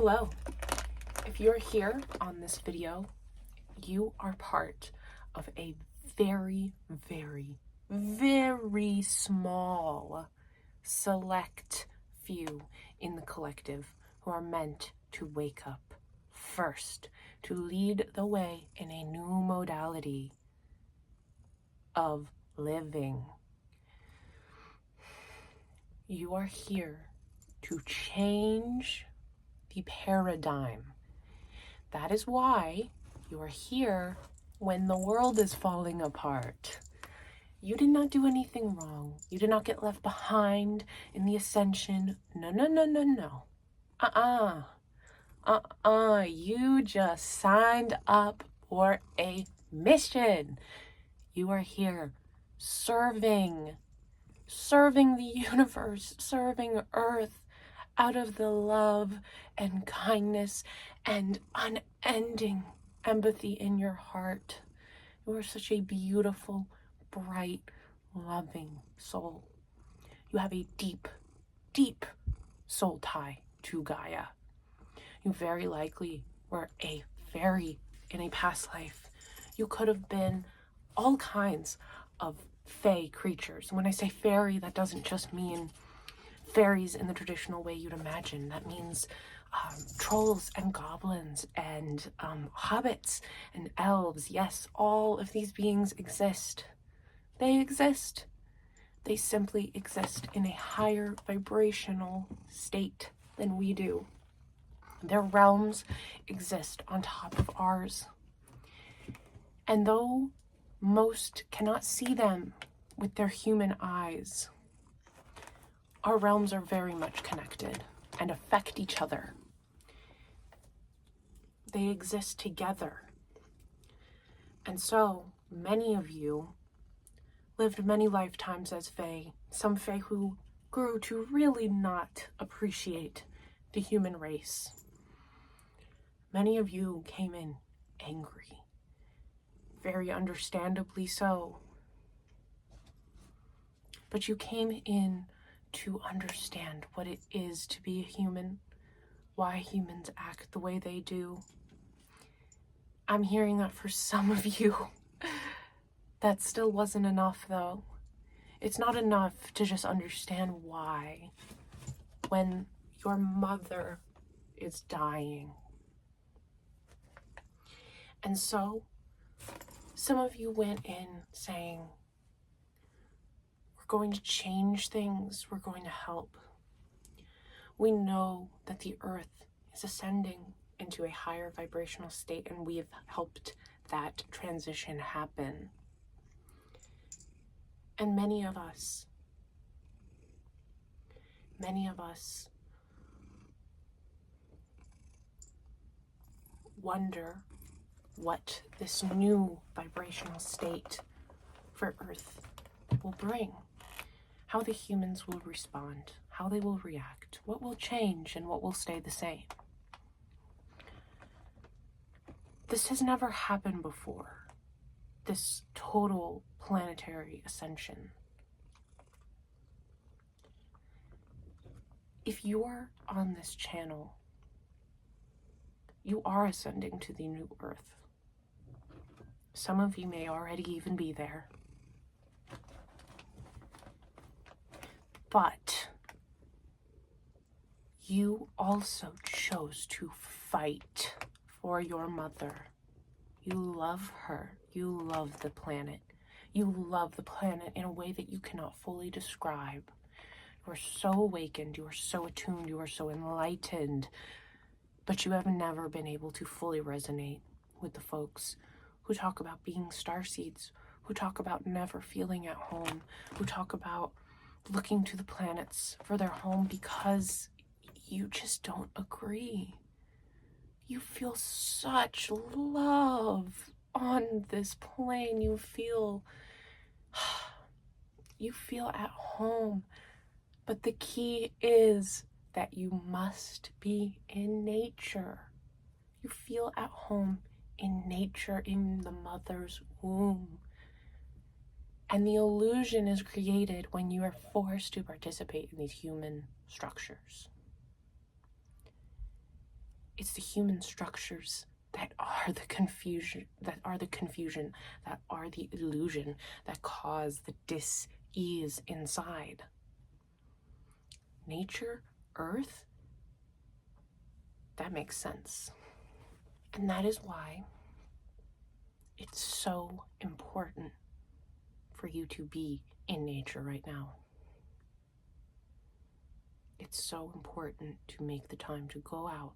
Hello. If you're here on this video, you are part of a very, very, very small, select few in the collective who are meant to wake up first, to lead the way in a new modality of living. You are here to change the paradigm. That is why you are here when the world is falling apart. You did not do anything wrong. You did not get left behind in the ascension. No, no, no, no, no. You just signed up for a mission. You are here serving the universe, serving Earth out of the love and kindness and unending empathy in your heart. You are such a beautiful, bright, loving soul. You have a deep, deep soul tie to Gaia. You very likely were a fairy in a past life. You could have been all kinds of fae creatures. And when I say fairy, that doesn't just mean fairies in the traditional way you'd imagine. That means trolls and goblins and hobbits and elves. Yes, all of these beings exist. They exist. They simply exist in a higher vibrational state than we do. Their realms exist on top of ours. And though most cannot see them with their human eyes, our realms are very much connected and affect each other. They exist together. And so many of you lived many lifetimes as fae, some fae who grew to really not appreciate the human race. Many of you came in angry, very understandably so. But you came in to understand what it is to be a human, why humans act the way they do. I'm hearing that for some of you. That still wasn't enough, though. It's not enough to just understand why when your mother is dying. And so, some of you went in saying, we're going to change things, we're going to help. We know that the earth is ascending into a higher vibrational state, and we have helped that transition happen. And many of us wonder what this new vibrational state for Earth will bring, how the humans will respond, how they will react, what will change and what will stay the same. This has never happened before, this total planetary ascension. If you're on this channel, you are ascending to the new Earth. Some of you may already even be there. But you also chose to fight for your mother. You love her. You love the planet. You love the planet in a way that you cannot fully describe. You are so awakened. You are so attuned. You are so enlightened. But you have never been able to fully resonate with the folks who talk about being starseeds, who talk about never feeling at home, who talk about looking to the planets for their home because you just don't agree. You feel such love on this plane. You feel at home. But the key is that you must be in nature. You feel at home in nature, in the mother's womb. And the illusion is created when you are forced to participate in these human structures. It's the human structures that are the confusion, that are the illusion, that cause the dis-ease inside. Nature, earth, that makes sense. And that is why it's so important for you to be in nature right now. It's so important to make the time to go out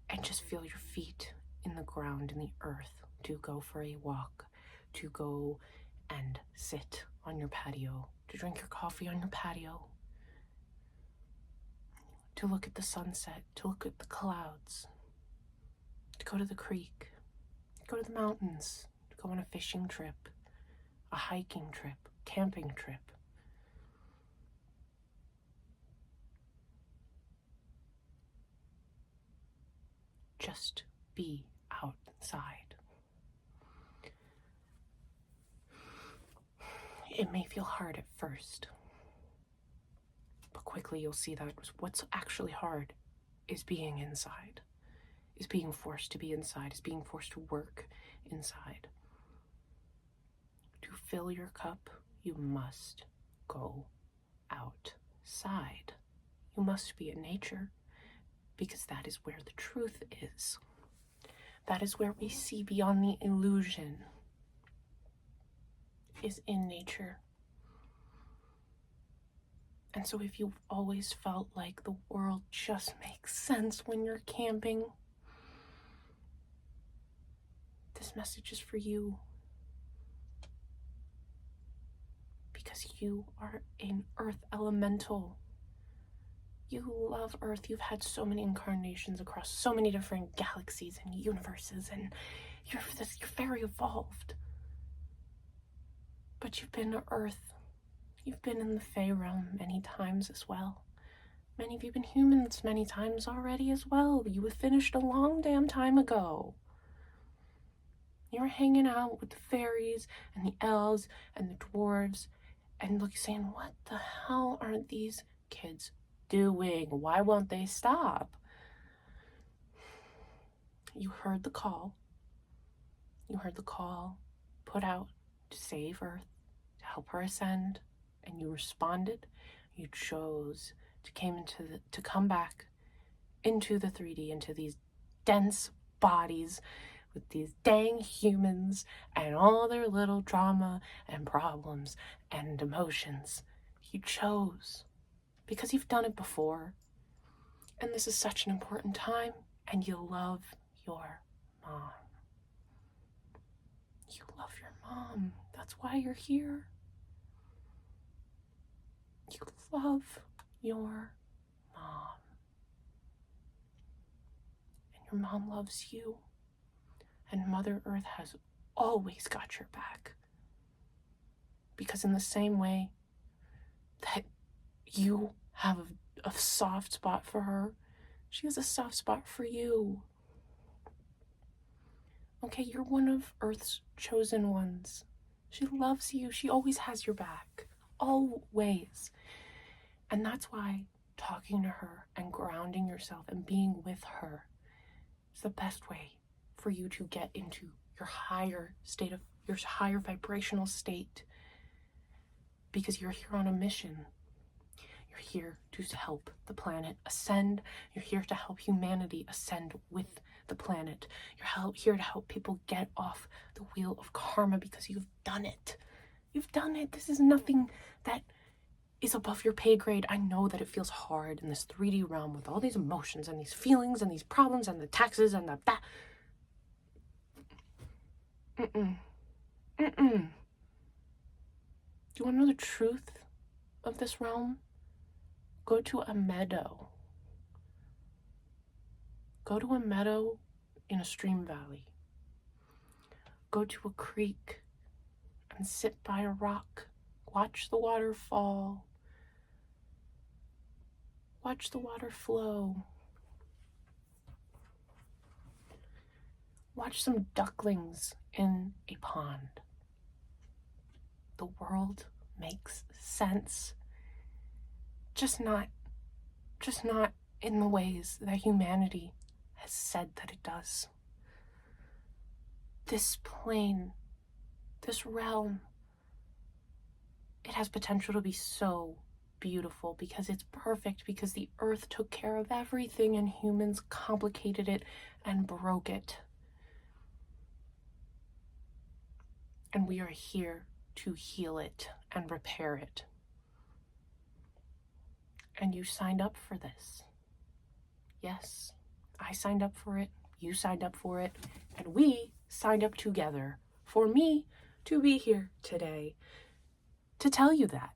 and just feel your feet in the ground, in the earth, to go for a walk, to go and sit on your patio, to drink your coffee on your patio, to look at the sunset, to look at the clouds, to go to the creek, go to the mountains, to go on a fishing trip, a hiking trip, camping trip. Just be outside. It may feel hard at first, but quickly you'll see that what's actually hard is being inside, is being forced to be inside, is being forced to work inside. To fill your cup, you must go outside. You must be in nature, because that is where the truth is. That is where we see beyond the illusion, is in nature. And so if you've always felt like the world just makes sense when you're camping, this message is for you. Because you are an earth elemental. You love Earth. You've had so many incarnations across so many different galaxies and universes, and you're very evolved. But you've been to Earth. You've been in the Fae realm many times as well. Many of you have been humans many times already as well. You were finished a long damn time ago. You were hanging out with the fairies and the elves and the dwarves and saying, what the hell aren't these kids doing? Why won't they stop? You heard the call. You heard the call put out to save Earth, to help her ascend, and you responded. You chose to come back into the 3D, into these dense bodies with these dang humans and all their little drama and problems and emotions. You chose because you've done it before. And this is such an important time, and you love your mom. You love your mom. That's why you're here. You love your mom. And your mom loves you. And Mother Earth has always got your back. Because in the same way that you have a soft spot for her, she has a soft spot for you. Okay, you're one of Earth's chosen ones. She loves you. She always has your back. Always. And that's why talking to her and grounding yourself and being with her is the best way for you to get into your higher vibrational state. Because you're here on a mission. You're here to help the planet ascend. You're here to help humanity ascend with the planet. You're here to help people get off the wheel of karma because you've done it. You've done it. This is nothing that is above your pay grade. I know that it feels hard in this 3D realm with all these emotions and these feelings and these problems and the taxes and the that. Do you want to know the truth of this realm? Go to a meadow. Go to a meadow in a stream valley. Go to a creek and sit by a rock. Watch the water fall. Watch the water flow. Watch some ducklings in a pond. The world makes sense. Just not in the ways that humanity has said that it does. This plane, this realm, it has potential to be so beautiful because it's perfect, because the earth took care of everything and humans complicated it and broke it. And we are here to heal it and repair it. And you signed up for this. Yes, I signed up for it, you signed up for it, and we signed up together for me to be here today to tell you that.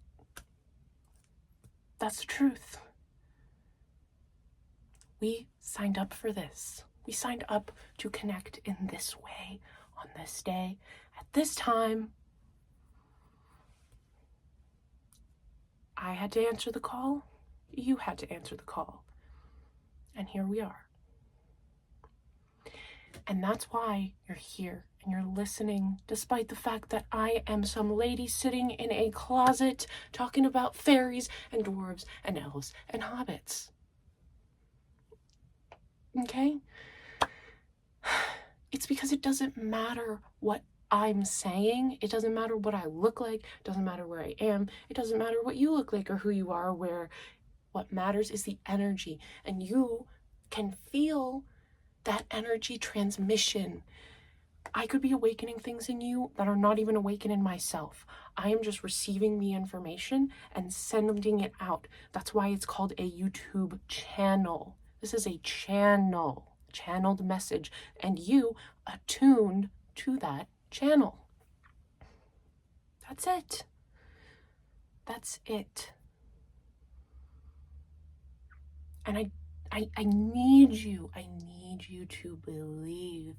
That's the truth. We signed up for this. We signed up to connect in this way, on this day, at this time. I had to answer the call. You had to answer the call. And here we are. And that's why you're here and you're listening, despite the fact that I am some lady sitting in a closet talking about fairies and dwarves and elves and hobbits. Okay? It's because it doesn't matter what I'm saying. It doesn't matter what I look like. It doesn't matter where I am. It doesn't matter what you look like or who you are, where. What matters is the energy. And you can feel that energy transmission. I could be awakening things in you that are not even awakened in myself. I am just receiving the information and sending it out. That's why it's called a YouTube channel. This is a channel, channeled message, and you attuned to that channel. That's it. That's it. And I need you to believe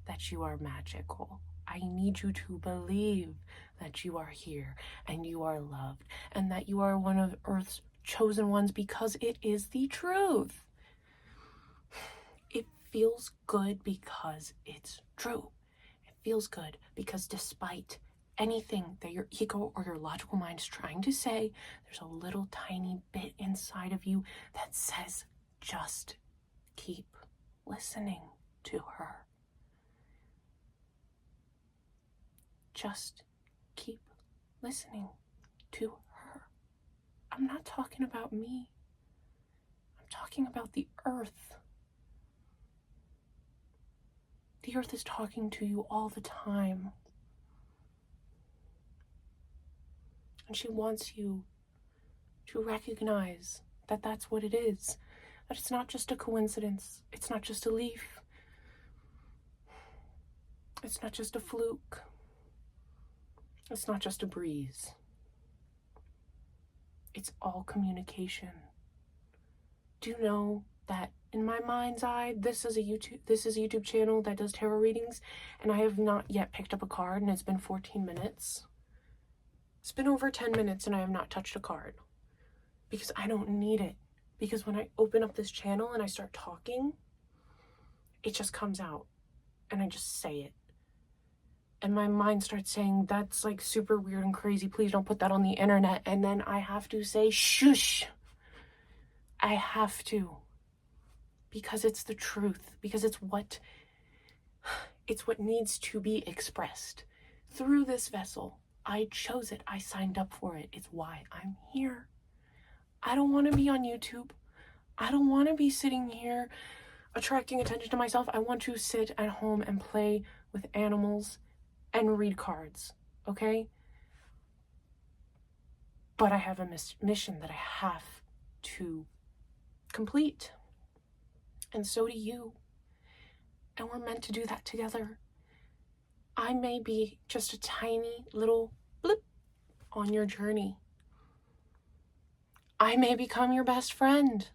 that you are magical. I need you to believe that you are here and you are loved and that you are one of Earth's chosen ones, because it is the truth. It feels good because it's true. It feels good because despite anything that your ego or your logical mind is trying to say, there's a little tiny bit inside of you that says, just keep listening to her. Just keep listening to her. I'm not talking about me. I'm talking about the earth. The earth is talking to you all the time. And she wants you to recognize that that's what it is. That it's not just a coincidence. It's not just a leaf. It's not just a fluke. It's not just a breeze. It's all communication. Do you know that in my mind's eye, this is a YouTube channel that does tarot readings, and I have not yet picked up a card, and it's been 14 minutes. It's been over 10 minutes and I have not touched a card because I don't need it. Because when I open up this channel and I start talking, it just comes out and I just say it. And my mind starts saying, that's like super weird and crazy. Please don't put that on the internet. And then I have to say, shush. I have to. Because it's the truth. Because it's what needs to be expressed through this vessel. I chose it. I signed up for it. It's why I'm here. I don't want to be on YouTube. I don't want to be sitting here attracting attention to myself. I want to sit at home and play with animals and read cards, okay? But I have a mission that I have to complete. And so do you. And we're meant to do that together. I may be just a tiny little blip on your journey. I may become your best friend.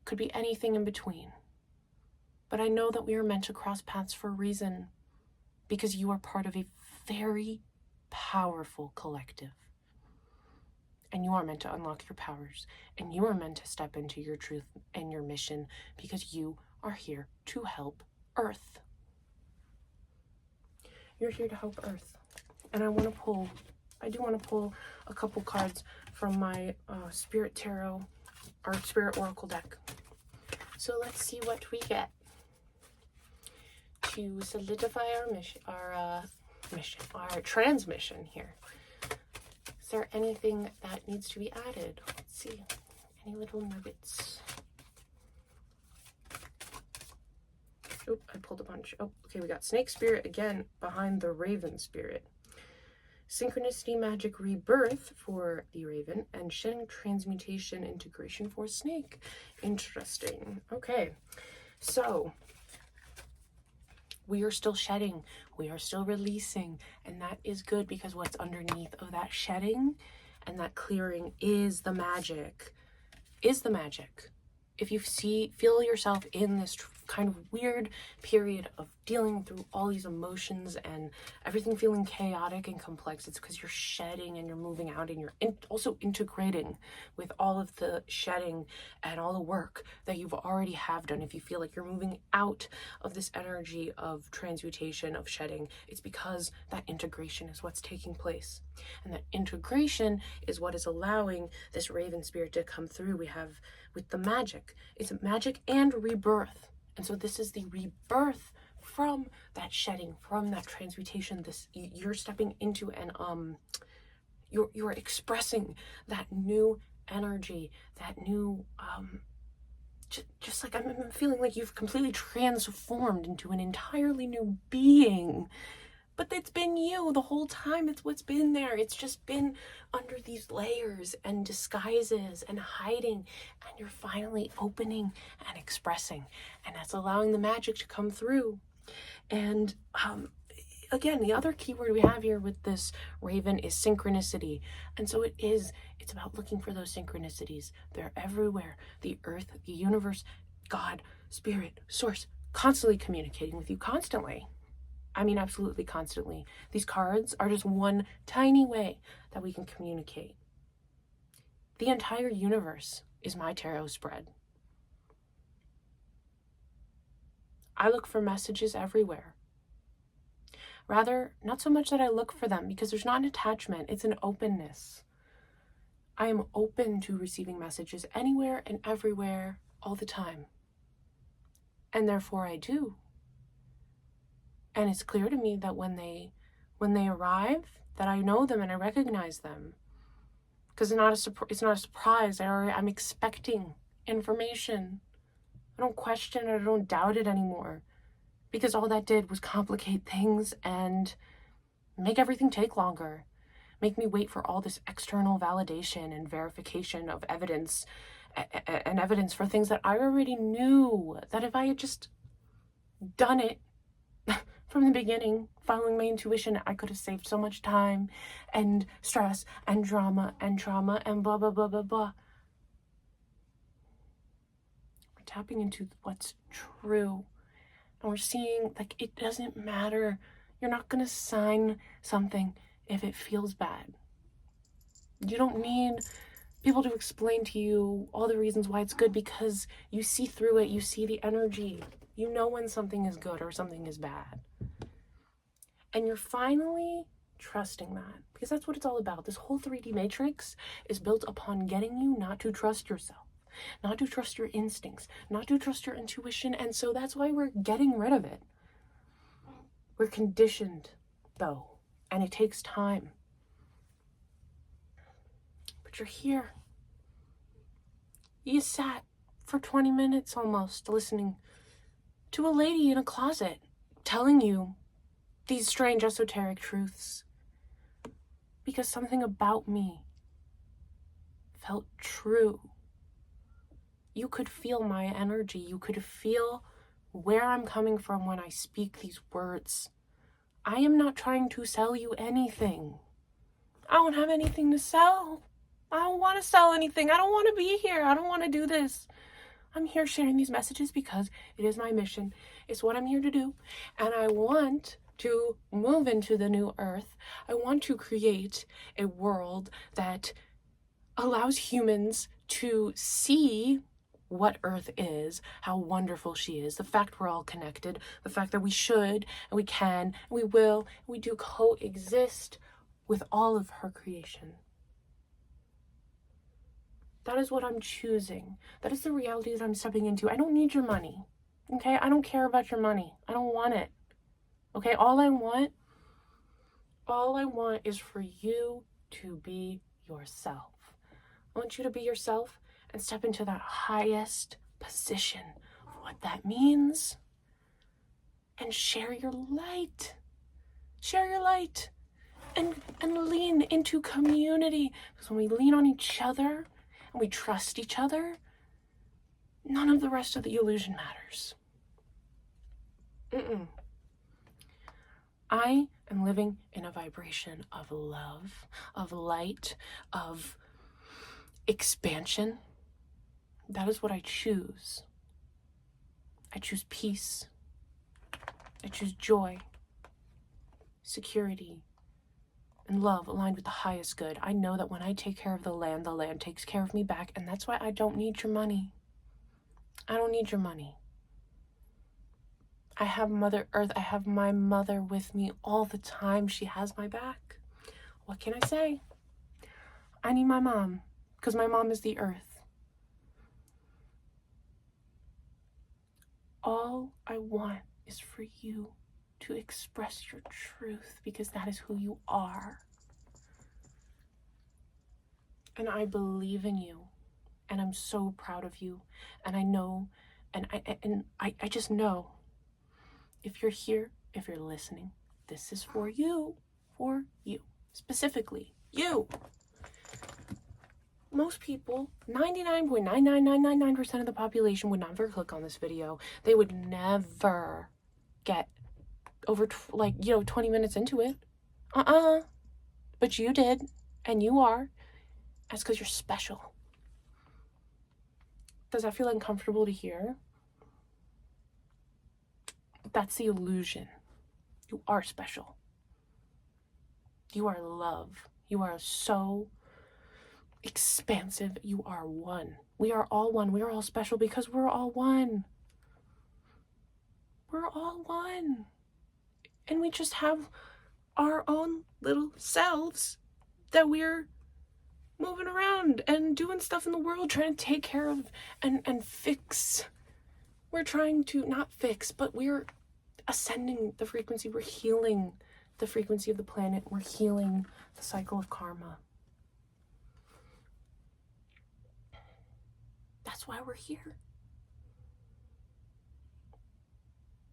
Could be anything in between. But I know that we are meant to cross paths for a reason, because you are part of a very powerful collective. And you are meant to unlock your powers, and you are meant to step into your truth and your mission, because you are here to help Earth. You're here to help Earth. And I do want to pull a couple cards from my Spirit Tarot or Spirit Oracle deck. So let's see what we get to solidify our transmission here. Is there anything that needs to be added? Let's see. Any little nuggets? Oh, I pulled a bunch. Oh, okay, we got Snake Spirit again behind the Raven Spirit. Synchronicity Magic Rebirth for the Raven, and Shedding Transmutation Integration for Snake. Interesting. Okay, so we are still shedding, we are still releasing, and that is good because what's underneath of that shedding and that clearing is the magic. If you feel yourself in this kind of weird period of dealing through all these emotions and everything feeling chaotic and complex, it's because you're shedding and you're moving out, and you're also integrating with all of the shedding and all the work that you've already have done. If you feel like you're moving out of this energy of transmutation, of shedding, it's because that integration is what's taking place. And that integration is what is allowing this Raven Spirit to come through. We have with the magic, it's magic and rebirth. And so this is the rebirth from that shedding, from that transmutation. This, you're stepping into and you're expressing that new energy, that new just like I'm feeling like you've completely transformed into an entirely new being. But it's been you the whole time. It's what's been there. It's just been under these layers and disguises and hiding. And you're finally opening and expressing. And that's allowing the magic to come through. And again, the other keyword we have here with this Raven is synchronicity. And so it's about looking for those synchronicities. They're everywhere. The earth, the universe, God, spirit, source, constantly communicating with you, constantly. I mean, absolutely constantly. These cards are just one tiny way that we can communicate. The entire universe is my tarot spread. I look for messages everywhere. Rather, not so much that I look for them, because there's not an attachment, it's an openness. I am open to receiving messages anywhere and everywhere all the time. And therefore I do. And it's clear to me that when they arrive, that I know them and I recognize them. Because it's not a surprise. I'm expecting information. I don't question it. I don't doubt it anymore. Because all that did was complicate things and make everything take longer. Make me wait for all this external validation and verification of evidence and evidence for things that I already knew. That if I had just done it from the beginning, following my intuition, I could have saved so much time and stress and drama and trauma and blah, blah, blah, blah, blah. We're tapping into what's true. And we're seeing, like, it doesn't matter. You're not going to sign something if it feels bad. You don't need people to explain to you all the reasons why it's good, because you see through it. You see the energy. You know when something is good or something is bad. And you're finally trusting that, because that's what it's all about. This whole 3D matrix is built upon getting you not to trust yourself, not to trust your instincts, not to trust your intuition. And so that's why we're getting rid of it. We're conditioned, though, and it takes time. But you're here. You sat for 20 minutes almost listening to a lady in a closet telling you these strange esoteric truths, because something about me felt true. You could feel my energy. You could feel where I'm coming from when I speak these words. I am not trying to sell you anything. I don't have anything to sell. I don't want to sell anything. I don't want to be here. I don't want to do this. I'm here sharing these messages because it is my mission. It's what I'm here to do. And I want to move into the new earth. I want to create a world that allows humans to see what Earth is, how wonderful she is, the fact we're all connected, the fact that we should and we can and we will and we do coexist with all of her creation. That is what I'm choosing. That is the reality that I'm stepping into. I don't need your money. Okay? I don't care about your money. I don't want it. Okay? All I want is for you to be yourself. I want you to be yourself and step into that highest position of what that means. And share your light. Share your light. And lean into community. Because when we lean on each other and we trust each other, none of the rest of the illusion matters. I am living in a vibration of love, of light, of expansion. That is what I choose. I choose peace. I choose joy, security, and love aligned with the highest good. I know that when I take care of the land takes care of me back, and that's why I don't need your money. I don't need your money. I have Mother Earth. I have my mother with me all the time. She has my back. What can I say? I need my mom, because my mom is the earth. All I want is for you to express your truth, because that is who you are. And I believe in you, and I'm so proud of you. And I know, and I just know, if you're here, if you're listening, this is for you, specifically you. Most people, 99.99999% of the population would never click on this video. They would never get over 20 minutes into it. But you did, and you are. That's because you're special. Does that feel uncomfortable to hear? That's the illusion. You are special. You are love. You are so expansive. You are one. We are all one. We are all special because we're all one. We're all one. And we just have our own little selves that we're moving around and doing stuff in the world, trying to take care of and fix. We're trying to not fix, but we're ascending the frequency. We're healing the frequency of the planet. We're healing the cycle of karma. That's why we're here.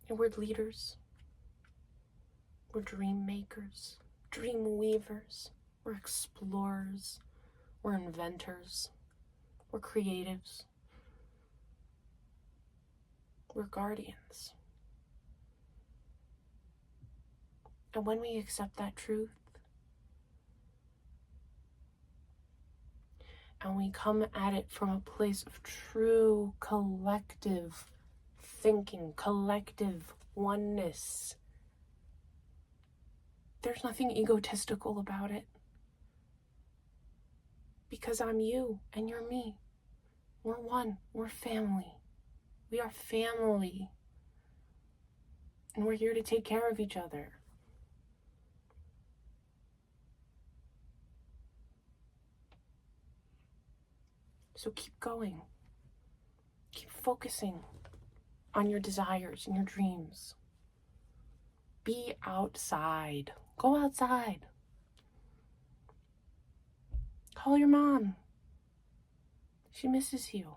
And we're leaders. We're dream makers, dream weavers. We're explorers. We're inventors. We're creatives. We're guardians. And when we accept that truth, and we come at it from a place of true collective thinking, collective oneness, there's nothing egotistical about it. Because I'm you and you're me. We're one. We're family. We are family. And we're here to take care of each other. So keep going. Keep focusing on your desires and your dreams. Be outside. Go outside. Call your mom. She misses you.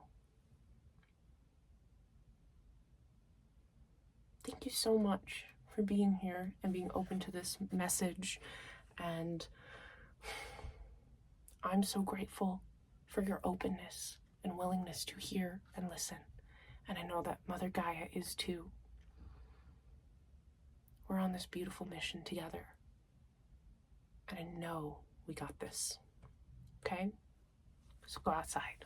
Thank you so much for being here and being open to this message. And I'm so grateful for your openness and willingness to hear and listen. And I know that Mother Gaia is too. We're on this beautiful mission together. And I know we got this. Okay? So go outside.